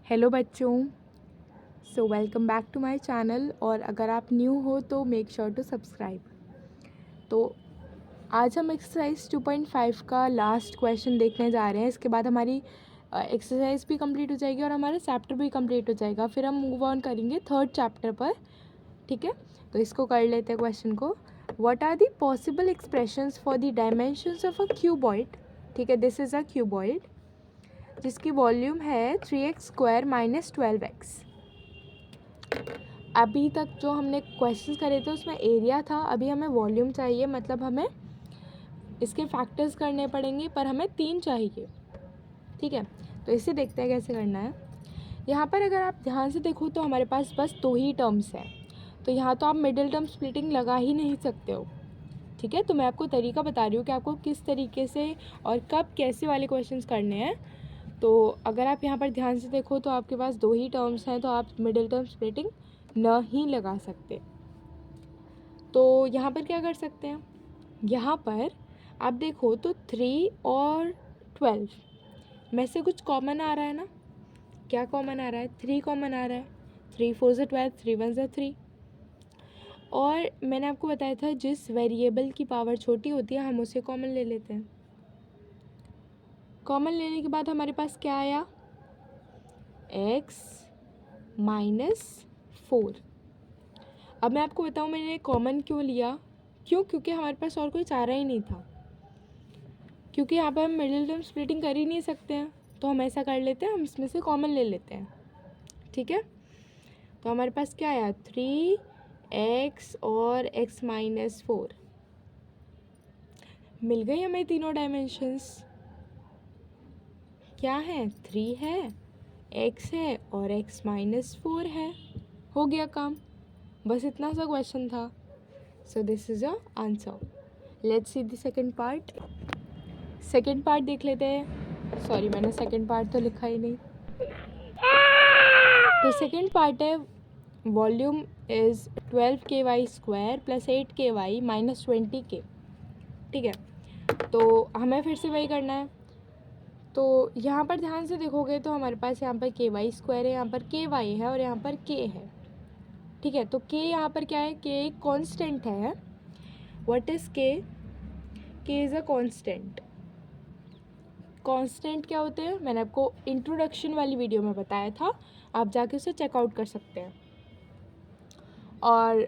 Hello बच्चों, so welcome back to my channel. और अगर आप न्यू हो तो मेक श्योर टू सब्सक्राइब। तो आज हम एक्सरसाइज 2.5 का लास्ट क्वेश्चन देखने जा रहे हैं। इसके बाद हमारी एक्सरसाइज भी कंप्लीट हो जाएगी और हमारा चैप्टर भी कंप्लीट हो जाएगा। फिर हम मूव ऑन करेंगे थर्ड चैप्टर पर। ठीक है, तो इसको कर लेते हैं क्वेश्चन को। What are the possible expressions for the dimensions of a cuboid. ठीक है, दिस इज़ अ क्यूबॉइड जिसकी वॉल्यूम है 3x² - 12x। अभी तक जो हमने क्वेश्चंस करे थे उसमें एरिया था, अभी हमें वॉल्यूम चाहिए। मतलब हमें इसके फैक्टर्स करने पड़ेंगे, पर हमें 3 चाहिए। ठीक है, तो इसे देखते हैं कैसे करना है। यहाँ पर अगर आप ध्यान से देखो तो हमारे पास बस 2 ही टर्म्स हैं, तो यहाँ तो आप मिडिल टर्म स्प्लिटिंग लगा ही नहीं सकते हो। ठीक है, तो मैं आपको तरीका बता रही हूँ कि आपको किस तरीके से और कब कैसे वाले क्वेश्चंस करने हैं। तो अगर आप यहाँ पर ध्यान से देखो तो आपके पास 2 ही टर्म्स हैं, तो आप मिडिल टर्म स्प्लिटिंग न ही लगा सकते। तो यहाँ पर क्या कर सकते हैं, यहाँ पर आप देखो तो 3 और 12 में से कुछ कॉमन आ रहा है ना। क्या कॉमन आ रहा है? 3 कॉमन आ रहा है। 3 4 ज़ा 12, 3 1 ज़ा 3। और मैंने आपको बताया था जिस वेरिएबल की पावर छोटी होती है हम उसे कॉमन ले लेते हैं। कॉमन लेने के बाद हमारे पास क्या आया? x - 4। अब मैं आपको बताऊँ मैंने कॉमन क्यों लिया। क्योंकि हमारे पास और कोई चारा ही नहीं था। क्योंकि यहाँ पर हम मिडिल टर्म स्प्लिटिंग कर ही नहीं सकते हैं, तो हम ऐसा कर लेते हैं, हम इसमें से कॉमन ले लेते हैं। ठीक है, तो हमारे पास क्या आया? 3x और x - 4 मिल गई हमें तीनों डायमेंशंस। क्या है? 3 है, x है और x - 4 है। हो गया काम, बस इतना सा क्वेश्चन था। So this is a answer. Let's see the second part. Second part देख लेते हैं। सॉरी, मैंने सेकंड पार्ट तो लिखा ही नहीं। तो सेकंड पार्ट है volume is 12ky² + 8ky - 20k। ठीक है, तो हमें फिर से वही करना है। तो यहाँ पर ध्यान से देखोगे तो हमारे पास यहाँ पर ky² है, यहाँ पर ky है और यहाँ पर k है। ठीक है, तो k यहाँ पर क्या है? k एक कॉन्स्टेंट है। What is k? k is a constant. Constant क्या होते हैं मैंने आपको इंट्रोडक्शन वाली वीडियो में बताया था, आप जाके उसे चेकआउट कर सकते हैं। और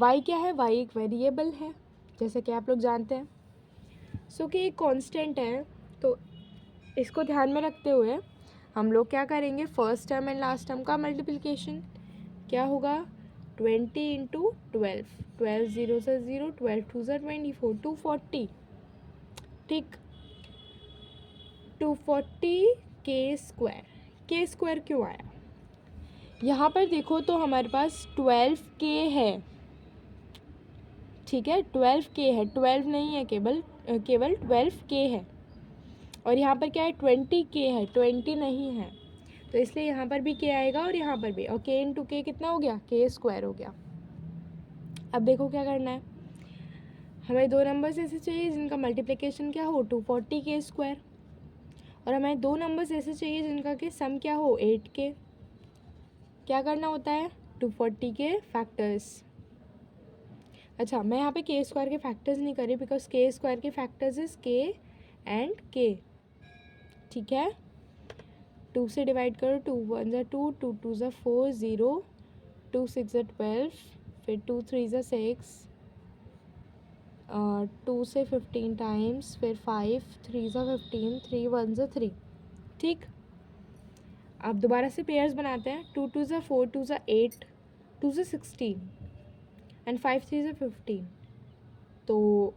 y क्या है? y एक वेरिएबल है, जैसे कि आप लोग जानते हैं। सो कि एक कांस्टेंट है, तो इसको ध्यान में रखते हुए हम लोग क्या करेंगे? First term and last term का मल्टीप्लिकेशन क्या होगा? 20 × 12, 12 0 से 0, 12 2 से 24, 240। ठीक, 240k²। k² क्यों आया? यहाँ पर देखो तो हमारे पास 12k है। ठीक है, 12k है, 12 नहीं है, केवल 12k है। और यहाँ पर क्या है? 20k है, 20 नहीं है, तो इसलिए यहाँ पर भी k आएगा और यहाँ पर भी। और k × k कितना हो गया? k² हो गया। अब देखो क्या करना है, हमें 2 नंबर्स ऐसे चाहिए जिनका मल्टीप्लिकेशन क्या हो? 240k²। और हमें 2 नंबर्स ऐसे चाहिए जिनका कि सम क्या हो? 8k। क्या करना होता है? 240 के फैक्टर्स। अच्छा, मैं यहाँ पे k² के फैक्टर्स नहीं कर रही, बिकॉज k² के factors is k and k। ठीक है, 2 से डिवाइड करो, 2 1 ज़ा 2, 2 2 ज़ा 4, 0, 2 6 ज़ा 12, फिर 2 3 ज़ा 6, 2 से 15 टाइम्स, फिर 5 3 ज़ा 15, 3 1 ज़ा 3। ठीक, अब दोबारा से पेयर्स बनाते हैं। 2 2 ज़ा 4, 2 ज़ा 8, 2 ज़ा 16 एंड 5 3 ज़ा 15। तो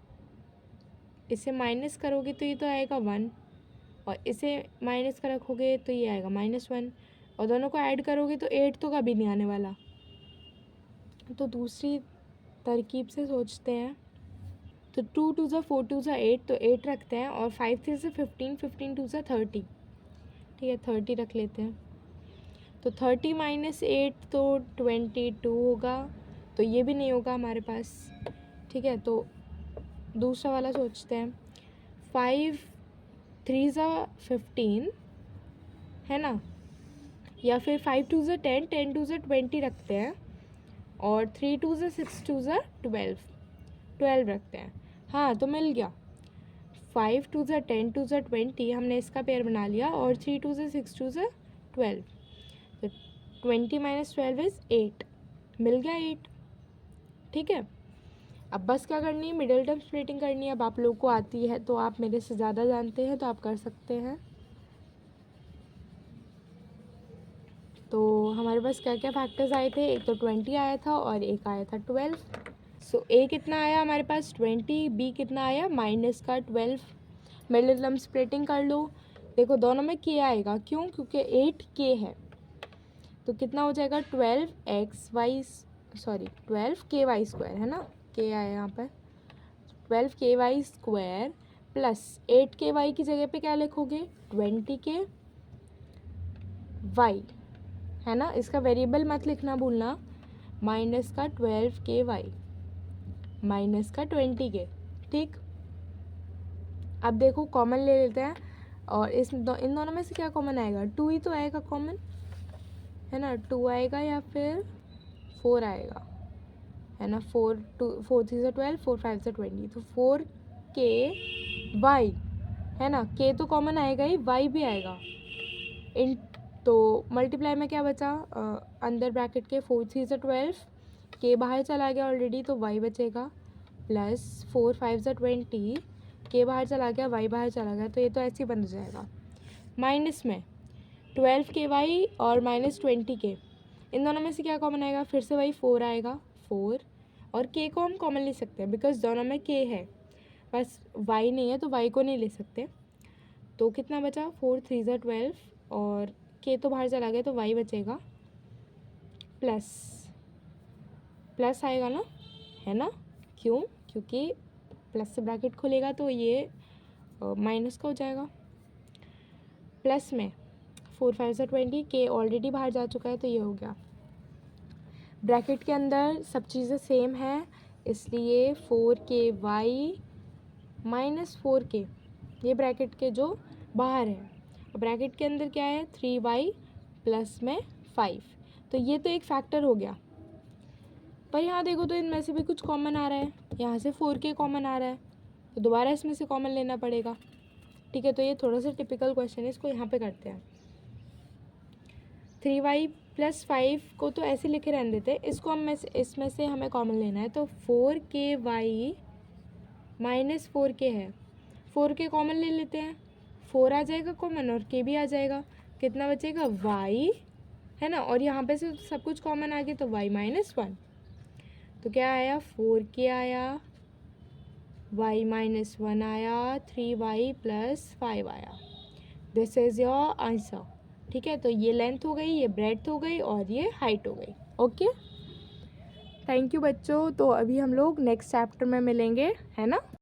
इसे माइनस करोगे तो ये तो आएगा 1, और इसे माइनस का रखोगे तो ये आएगा -1, और दोनों को ऐड करोगे तो 8 तो कभी नहीं आने वाला। तो दूसरी तरकीब से सोचते हैं। तो 2 2 ज़ा 4, 2 ज़ा 8, तो 8 रखते हैं, और 5 3 ज़ा 15, 15 2 ज़ा 30। ठीक है, 30 रख लेते हैं। तो 30 - 8 तो 22 होगा, तो ये भी नहीं होगा हमारे पास। ठीक है, तो दूसरा वाला सोचते हैं। 5 3 ज़ा 15 है ना, या फिर 5 2 ज़ा 10, 10 2 ज़ा 20 रखते हैं और 3 2 ज़ा 6 2 ज़ा 12, 12 रखते हैं। हाँ तो मिल गया, 5 2 ज़ा 10 2 ज़ा 20 हमने इसका पेयर बना लिया और 3 2 ज़ा 6 2 ज़ा 12, तो 20 माइनस 12 इज़ 8, मिल गया 8। ठीक है, अब बस क्या करनी है, मिडिल टर्म स्प्लिटिंग करनी है। अब आप लोगों को आती है तो आप मेरे से ज़्यादा जानते हैं तो आप कर सकते हैं। तो हमारे पास क्या क्या फैक्टर्स आए थे, एक तो 20 आया था और एक आया था 12। सो ए कितना आया हमारे पास 20, बी कितना आया माइनस का 12। मिडिल टर्म स्प्लिटिंग कर लो, देखो दोनों में के आएगा, क्यों, क्योंकि 8 के है, तो कितना हो जाएगा 12 के वाई स्क्वायर, है ना, के आया यहाँ पर 12 के वाई स्क्वायर प्लस 8 के वाई की जगह पे क्या लिखोगे 20 के वाई, है ना, इसका वेरिएबल मत लिखना भूलना, माइनस का 12 के वाई माइनस का 20 के। ठीक, अब देखो कॉमन ले लेते हैं और इन दोनों में से क्या कॉमन आएगा, 2 ही तो आएगा कॉमन, है ना, 2 आएगा या फिर 4 आएगा, है ना, 4 3 से 12, 4 5 से 20, तो 4 के वाई, है ना, के तो कॉमन आएगा ही, वाई भी आएगा इन, तो मल्टीप्लाई में क्या बचा, अंदर ब्रैकेट के 4 3 से 12, के बाहर चला गया ऑलरेडी तो वाई बचेगा, प्लस 4 5 से 20, के बाहर चला गया वाई बाहर चला गया, तो ये तो ऐसे ही बन जाएगा। माइनस में 12 के वाई और माइनस 20 के, इन दोनों में से क्या कॉमन आएगा, फिर से वही 4 आएगा, 4, और के को हम कॉमन ले सकते हैं बिकॉज दोनों में के है, बस वाई नहीं है तो वाई को नहीं ले सकते। तो कितना बचा, 4 3 ज़ा 12 और के तो बाहर चला गया तो वाई बचेगा, प्लस प्लस आएगा ना, है ना, क्यों, क्योंकि प्लस से ब्रैकेट खुलेगा तो ये माइनस का हो जाएगा, प्लस में 4 5 से 20, के ऑलरेडी बाहर जा चुका है तो ये हो गया। ब्रैकेट के अंदर सब चीज़ें सेम हैं इसलिए 4 के वाई माइनस 4 के, ये ब्रैकेट के जो बाहर है, और ब्रैकेट के अंदर क्या है 3 वाई प्लस में 5, तो ये तो एक फैक्टर हो गया। पर यहाँ देखो तो इनमें से भी कुछ कॉमन आ रहा है, यहाँ से 4 के कॉमन आ रहा है तो दोबारा इसमें से कॉमन लेना पड़ेगा। ठीक है, तो ये थोड़ा सा टिपिकल क्वेश्चन है, इसको यहाँ पे करते हैं। 3y प्लस 5 को तो ऐसे लिखे रहने देते हैं, इसको हम इसमें से हमें कॉमन लेना है, तो 4 के वाई माइनस 4 के है, 4 के कॉमन ले लेते हैं, 4 आ जाएगा कॉमन और के भी आ जाएगा, कितना बचेगा y, है ना, और यहाँ पे से सब कुछ कॉमन आ गया तो y माइनस 1, तो क्या आया 4 के आया, y माइनस 1 आया, 3y प्लस 5 आया, दिस इज़ योर आंसर। ठीक है, तो ये लेंथ हो गई, ये ब्रेड्थ हो गई और ये हाइट हो गई। ओके, थैंक यू बच्चों, तो अभी हम लोग नेक्स्ट चैप्टर में मिलेंगे, है ना।